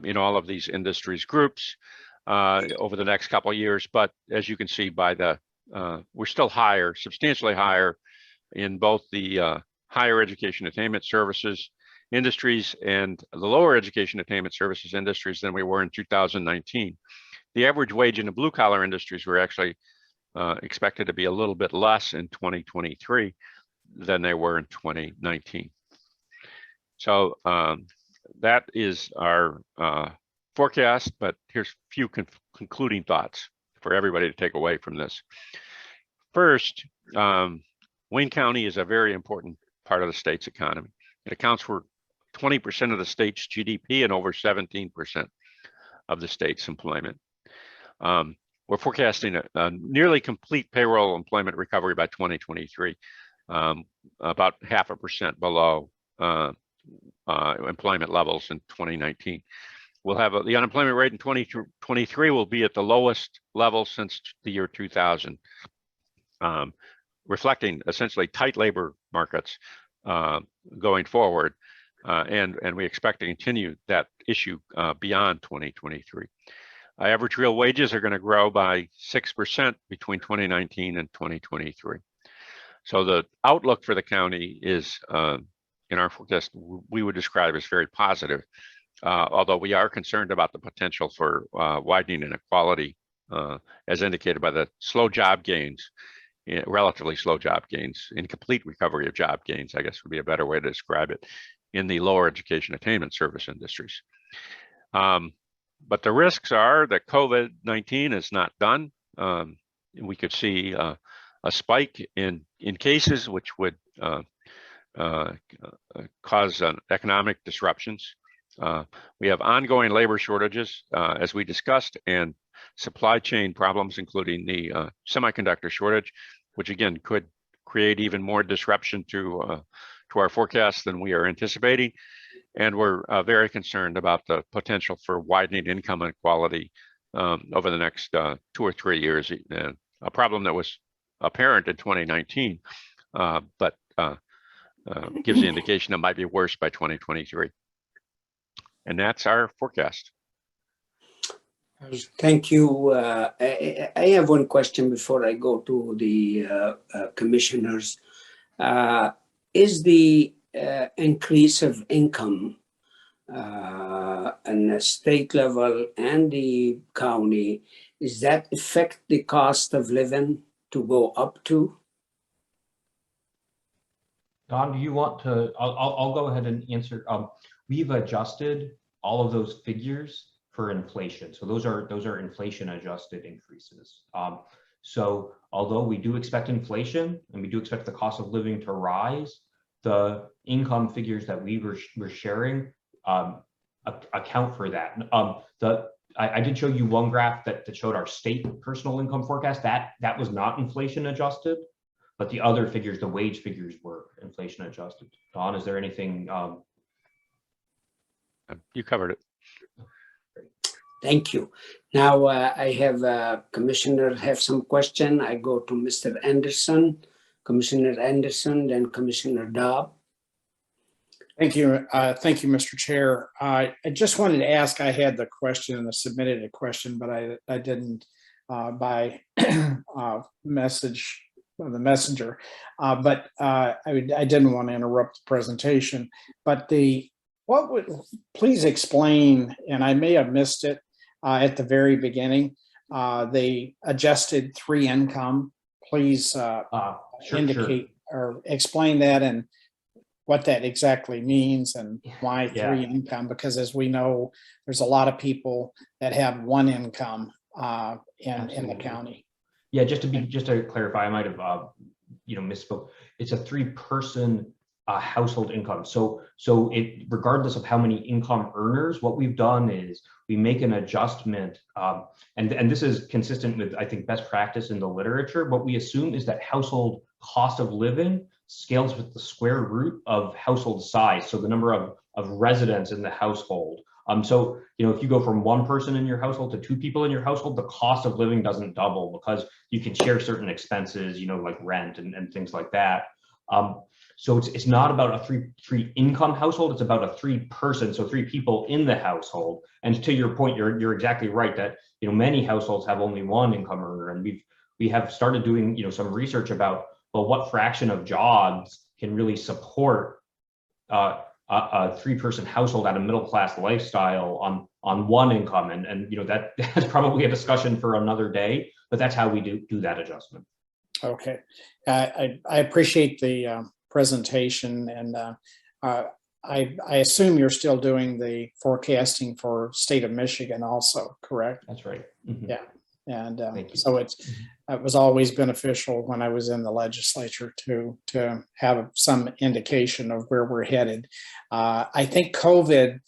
in all of these industries groups over the next couple of years. But as you can see by the, we're still higher, substantially higher in both the higher education attainment services industries and the lower education attainment services industries than we were in 2019. The average wage in the blue collar industries were actually expected to be a little bit less in 2023 than they were in 2019. So that is our forecast, but here's a few concluding thoughts for everybody to take away from this. First, Wayne County is a very important part of the state's economy. It accounts for 20% of the state's GDP and over 17% of the state's employment. We're forecasting a nearly complete payroll employment recovery by 2023, about 0.5% below employment levels in 2019. We'll have the unemployment rate in 2023 will be at the lowest level since the year 2000, reflecting essentially tight labor markets going forward, and we expect to continue that issue beyond 2023. Average real wages are going to grow by 6% between 2019 and 2023. So the outlook for the county is, in our forecast, we would describe as very positive, although we are concerned about the potential for widening inequality, as indicated by the slow job gains, relatively slow job gains, incomplete recovery of job gains, I guess would be a better way to describe it, in the lower education attainment service industries. But the risks are that COVID-19 is not done. We could see a spike in cases, which would cause economic disruptions. We have ongoing labor shortages, as we discussed, and supply chain problems, including the semiconductor shortage, which again could create even more disruption to our forecast than we are anticipating. And we're very concerned about the potential for widening income inequality over the next 2 or 3 years, a problem that was apparent in 2019, but gives the indication it might be worse by 2023. And that's our forecast. Thank you. I have one question before I go to the commissioners. Is the increase of income on the state level and the county, is that affect the cost of living to go up to? Don, do you want to? I'll go ahead and answer. We've adjusted all of those figures for inflation, so those are inflation adjusted increases. So although we do expect inflation and we do expect the cost of living to rise, the income figures that we were sharing account for that. I did show you one graph that showed our state personal income forecast. That was not inflation adjusted, but the other figures, the wage figures, were inflation adjusted. Don, is there anything? You covered it. Thank you. Now I have Commissioner have some question. I go to Mr. Anderson, Commissioner Anderson, then Commissioner Dobb. Thank you, Mr. Chair. I just wanted to ask, I had the question and I submitted a question, but I didn't by message of the messenger, but I didn't want to interrupt the presentation. But please explain, and I may have missed it at the very beginning, they adjusted 3 income. Please indicate or explain that and what that exactly means and why 3 income, because as we know, there's a lot of people that have 1 income in the county. Yeah, just to clarify, I might have misspoke. It's a 3-person household income. So it, regardless of how many income earners, what we've done is we make an adjustment, and this is consistent with, I think, best practice in the literature. What we assume is that household cost of living scales with the square root of household size, so the number of residents in the household. So, if you go from one person in your household to two people in your household, the cost of living doesn't double because you can share certain expenses, like rent and things like that. So it's not about a three income household, it's about a 3-person, so 3 people in the household. And to your point, you're exactly right that, many households have only one income earner. And we have started doing, some research about, well, what fraction of jobs can really support a 3-person household at a middle-class lifestyle on one income. And that's probably a discussion for another day, but that's how we do that adjustment. Okay, I appreciate the presentation, and I assume you're still doing the forecasting for state of Michigan also, correct? That's right. Yeah, and so it was always beneficial when I was in the legislature to have some indication of where we're headed. I think COVID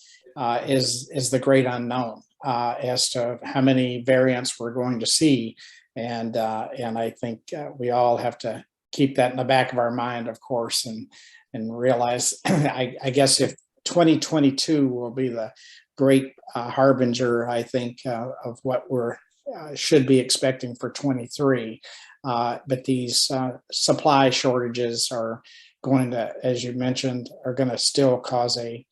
is the great unknown as to how many variants we're going to see. And I think we all have to keep that in the back of our mind, of course, and realize, I guess if 2022 will be the great harbinger, I think, of what we're should be expecting for 23. But these supply shortages are going to, as you mentioned, are going to still cause a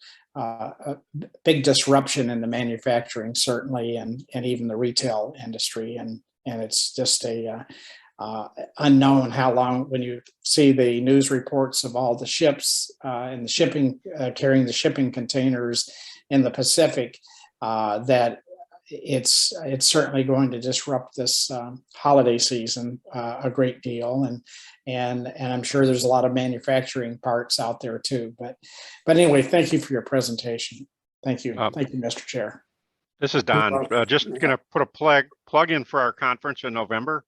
big disruption in the manufacturing, certainly, and even the retail industry. And it's just a unknown how long, when you see the news reports of all the ships and the shipping, carrying the shipping containers in the Pacific, that it's certainly going to disrupt this holiday season a great deal. And I'm sure there's a lot of manufacturing parts out there too. But anyway, thank you for your presentation. Thank you. Thank you, Mr. Chair. This is Don. Just going to put a plug in for our conference in November.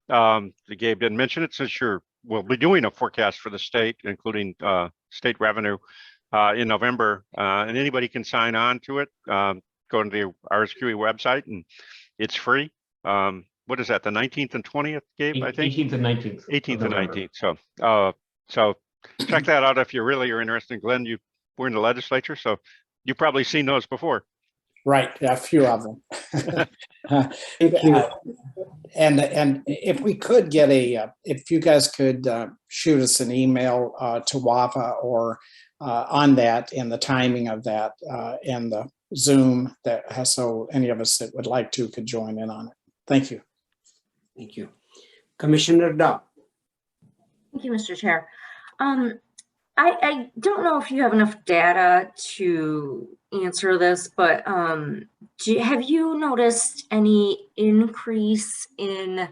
Gabe didn't mention it, since we'll be doing a forecast for the state, including state revenue in November, and anybody can sign on to it. Go to the RSQE website, and it's free. What is that, the 19th and 20th, Gabe? I think 18th and 19th. 18th and 19th. So check that out if you really are interested. Glenn, we're in the legislature, so you've probably seen those before. Right, a few of them. Thank you. And if we could get if you guys could shoot us an email to WAFA or on that, and the timing of that, and the Zoom that has, so any of us that would like to could join in on it. Thank you. Thank you. Commissioner Dow. Thank you, Mr. Chair. I don't know if you have enough data to answer this, but have you noticed any increase in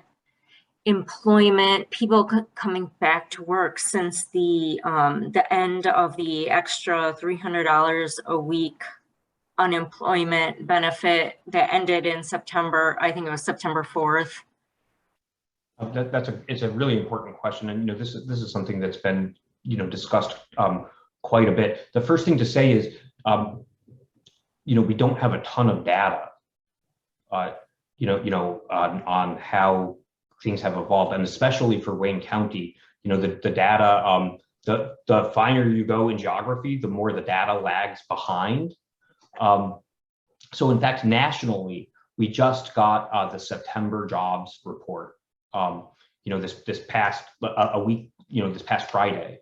employment, people coming back to work since the end of the extra $300 a week unemployment benefit that ended in September? I think it was September 4th. It's a really important question, and this is something that's been discussed quite a bit. The first thing to say is, we don't have a ton of data, on how things have evolved, and especially for Wayne County, the data, the finer you go in geography, the more the data lags behind. So in fact, nationally, we just got the September jobs report, this past week, this past Friday.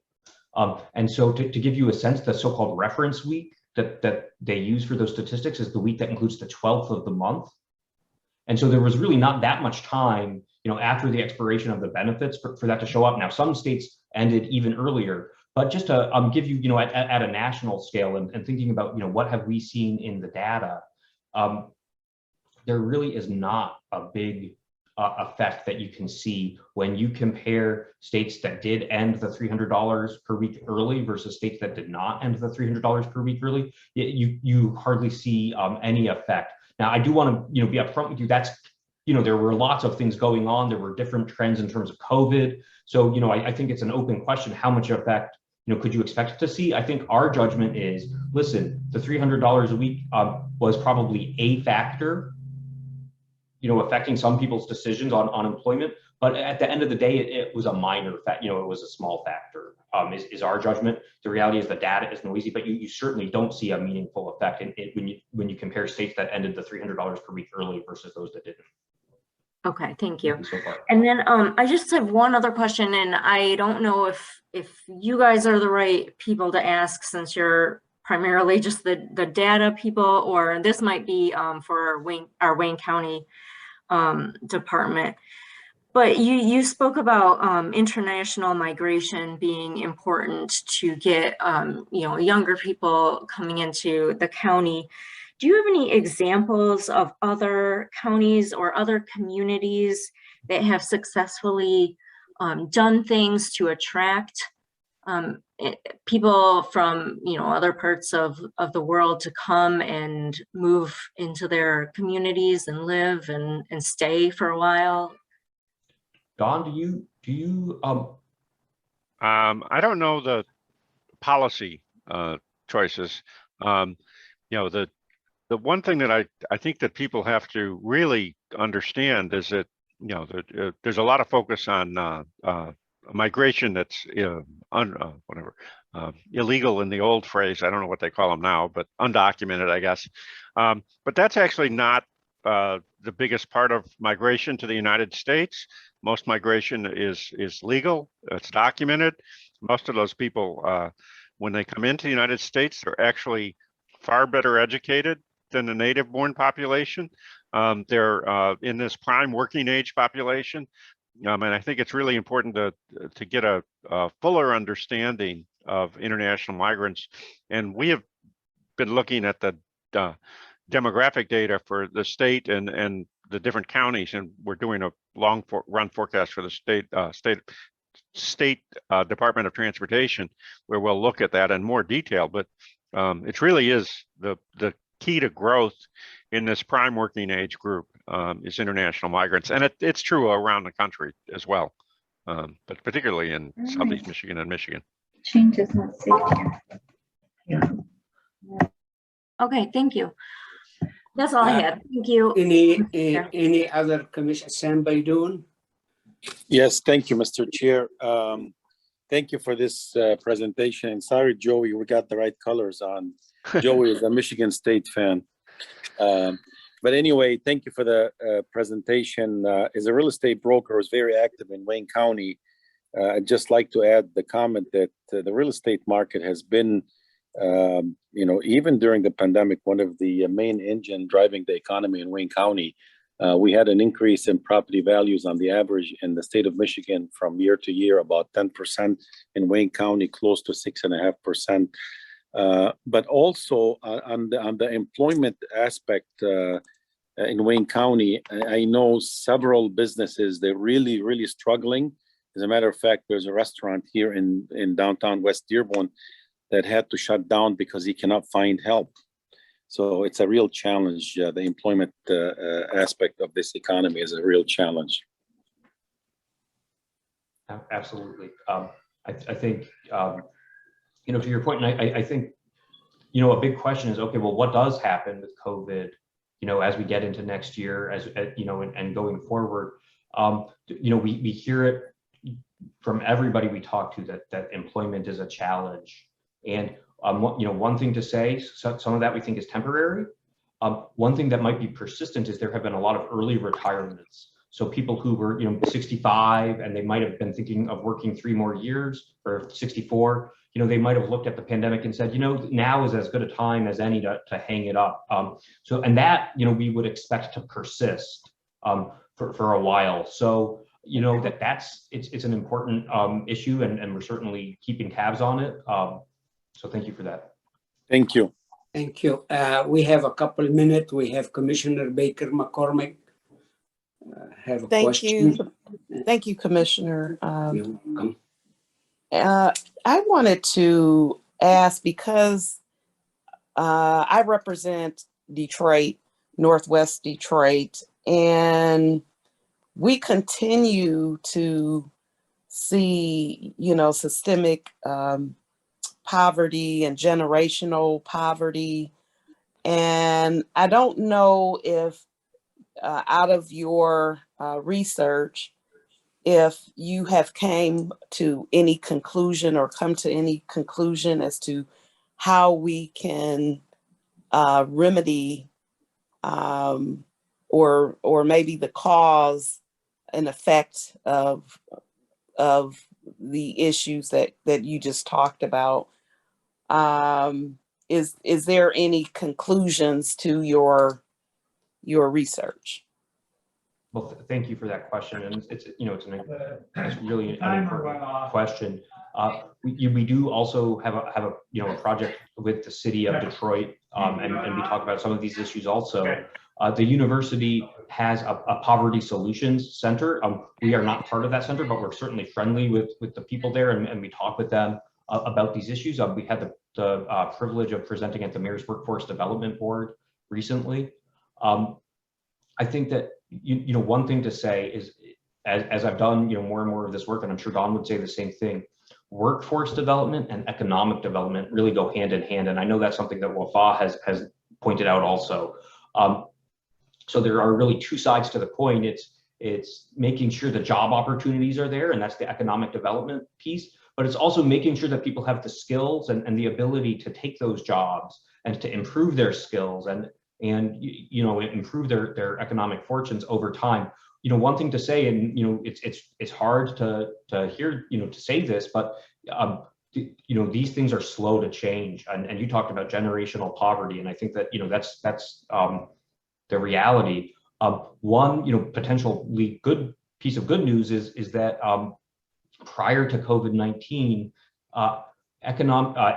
And so to give you a sense, the so-called reference week that they use for those statistics is the week that includes the 12th of the month. And so there was really not that much time, after the expiration of the benefits for that to show up. Now, some states ended even earlier, but just to give you, at a national scale and thinking about, what have we seen in the data, there really is not a big effect that you can see when you compare states that did end the $300 per week early versus states that did not end the $300 per week early. You hardly see any effect. Now, I do want to be upfront with you. That's there were lots of things going on. There were different trends in terms of COVID. So I think it's an open question. How much effect could you expect to see? I think our judgment is, listen, the $300 a week was probably a factor affecting some people's decisions on unemployment, But at the end of the day, it was a minor fact, it was a small factor, is our judgment. The reality is the data is noisy, but you certainly don't see a meaningful effect in it when you compare states that ended the $300 per week early versus those that didn't. Okay, thank you. So far. And then I just have one other question, and I don't know if you guys are the right people to ask, since you're primarily just the data people, or this might be for our Wayne County department. But you spoke about international migration being important to get younger people coming into the county. Do you have any examples of other counties or other communities that have successfully done things to attract people from other parts of the world to come and move into their communities and live and stay for a while? Don, do you I don't know the policy choices. The one thing that I think that people have to really understand is that there's a lot of focus on migration that's illegal in the old phrase. I don't know what they call them now, but undocumented, I guess. But that's actually not the biggest part of migration to the United States. Most migration is legal. It's documented. Most of those people, when they come into the United States, they're actually far better educated than the native-born population. They're in this prime working age population. And I think it's really important to get a fuller understanding of international migrants. And we have been looking at the demographic data for the state and the different counties, and we're doing a long run forecast for the state Department of Transportation, where we'll look at that in more detail. But it really is the key to growth in this prime working age group is international migrants, and it's true around the country as well, but particularly in Southeast Michigan and Michigan. Change is not safe here. Okay, thank you. That's all I had. Thank you. Any other commission? Sam Baidoon? Yes, thank you, Mr. Chair. Thank you for this presentation. And sorry, Joey, we got the right colors on. Joey is a Michigan State fan. But anyway, thank you for the presentation. As a real estate broker who's very active in Wayne County, I'd just like to add the comment that the real estate market has been, even during the pandemic, one of the main engine driving the economy in Wayne County. We had an increase in property values on the average in the state of Michigan from year to year, about 10%, in Wayne County, close to 6.5%. But also on the employment aspect in Wayne County, I know several businesses, they're really, really struggling. As a matter of fact, there's a restaurant here in downtown West Dearborn that had to shut down because he cannot find help. So it's a real challenge. The employment aspect of this economy is a real challenge. Absolutely. I think, to your point, and I think, a big question is, okay, well, what does happen with COVID, as we get into next year, and going forward, we hear it from everybody we talk to that employment is a challenge. And one thing to say, some of that we think is temporary. One thing that might be persistent is there have been a lot of early retirements. So people who were 65 and they might have been thinking of working 3 more years, or 64, they might have looked at the pandemic and said, now is as good a time as any to hang it up. And that we would expect to persist for a while. So it's an important issue, and we're certainly keeping tabs on it. So thank you for that. Thank you. Thank you. We have a couple of minutes. We have Commissioner Baker McCormick. Have a question. Thank you, Commissioner. You're welcome. I wanted to ask, because I represent Detroit, Northwest Detroit, and we continue to see, systemic poverty and generational poverty. And I don't know if out of your research, if you have came to any conclusion or come to any conclusion as to how we can remedy or maybe the cause and effect of the issues that you just talked about. Is there any conclusions to your research? Well, thank you for that question, and it's really an important question. We do also have a project with the city of Detroit, and we talk about some of these issues also. The university has a poverty solutions center. We are not part of that center, but we're certainly friendly with the people there, and we talk with them about these issues. We had the privilege of presenting at the Mayor's Workforce Development Board recently. I think that one thing to say is, as I've done more and more of this work, and I'm sure Don would say the same thing, workforce development and economic development really go hand in hand, and I know that's something that Wafa has pointed out also. So there are really two sides to the coin. It's making sure the job opportunities are there, and that's the economic development piece, but it's also making sure that people have the skills and the ability to take those jobs and to improve their skills and improve their economic fortunes over time. One thing to say, and it's hard to hear to say this, but these things are slow to change. And you talked about generational poverty, and I think that that's the reality. One potentially good piece of good news is that prior to COVID-19,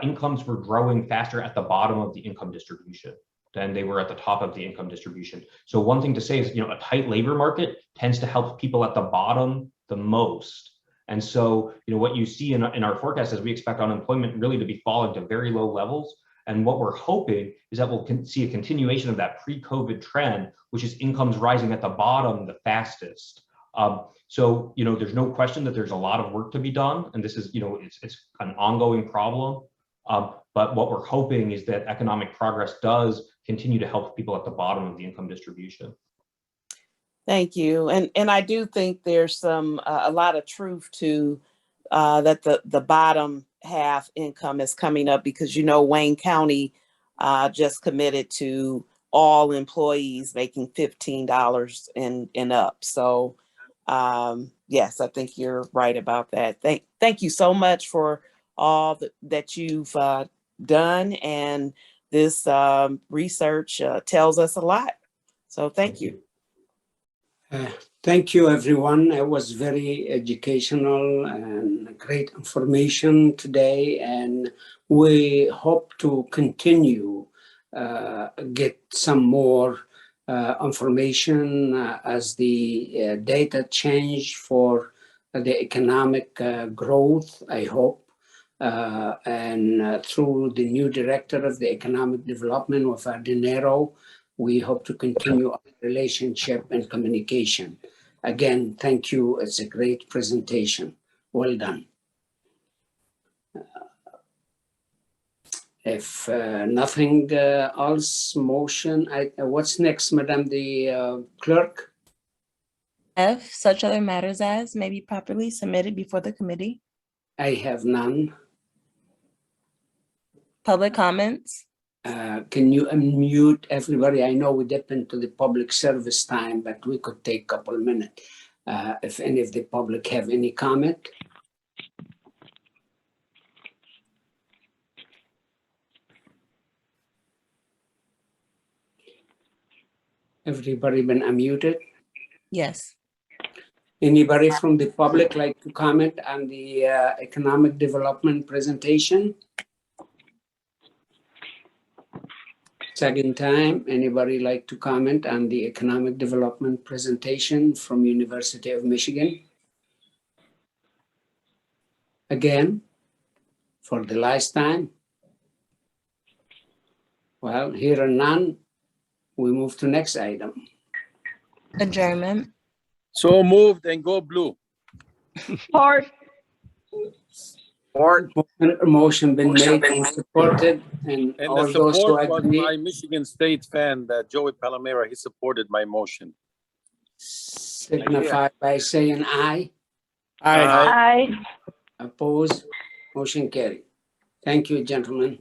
incomes were growing faster at the bottom of the income distribution than they were at the top of the income distribution. So one thing to say is, a tight labor market tends to help people at the bottom the most. And so, what you see in our forecast is we expect unemployment really to be falling to very low levels. And what we're hoping is that we'll see a continuation of that pre-COVID trend, which is incomes rising at the bottom the fastest. So, there's no question that there's a lot of work to be done. And this is, it's an ongoing problem. But what we're hoping is that economic progress does continue to help people at the bottom of the income distribution. Thank you. And I do think there's a lot of truth to that the bottom half income is coming up, because Wayne County just committed to all employees making $15 and up. So yes, I think you're right about that. Thank you so much for all that you've done, and this research tells us a lot. So thank you. Thank you, everyone. It was very educational and great information today, and we hope to continue get some more information as the data change for the economic growth, I hope. And through the new director of the economic development with Dinero, we hope to continue our relationship and communication. Again, thank you. It's a great presentation. Well done. If nothing else, motion. What's next, Madam the Clerk? F, such other matters as may be properly submitted before the committee. I have none. Public comments. Can you unmute everybody? I know we dip into the public service time, but we could take a couple of minutes. If any of the public have any comment. Everybody been unmuted? Yes. Anybody from the public like to comment on the economic development presentation? Second time, anybody like to comment on the economic development presentation from University of Michigan? Again, for the last time? Well, here are none. We move to next item. Adjournment. So moved and go blue. Support. Motion been made and supported, and And all the those who support was agree, my Michigan State fan, Joey Palomera. He supported my motion. signify by saying aye. Aye. Aye. Opposed? Motion carried. Thank you, gentlemen.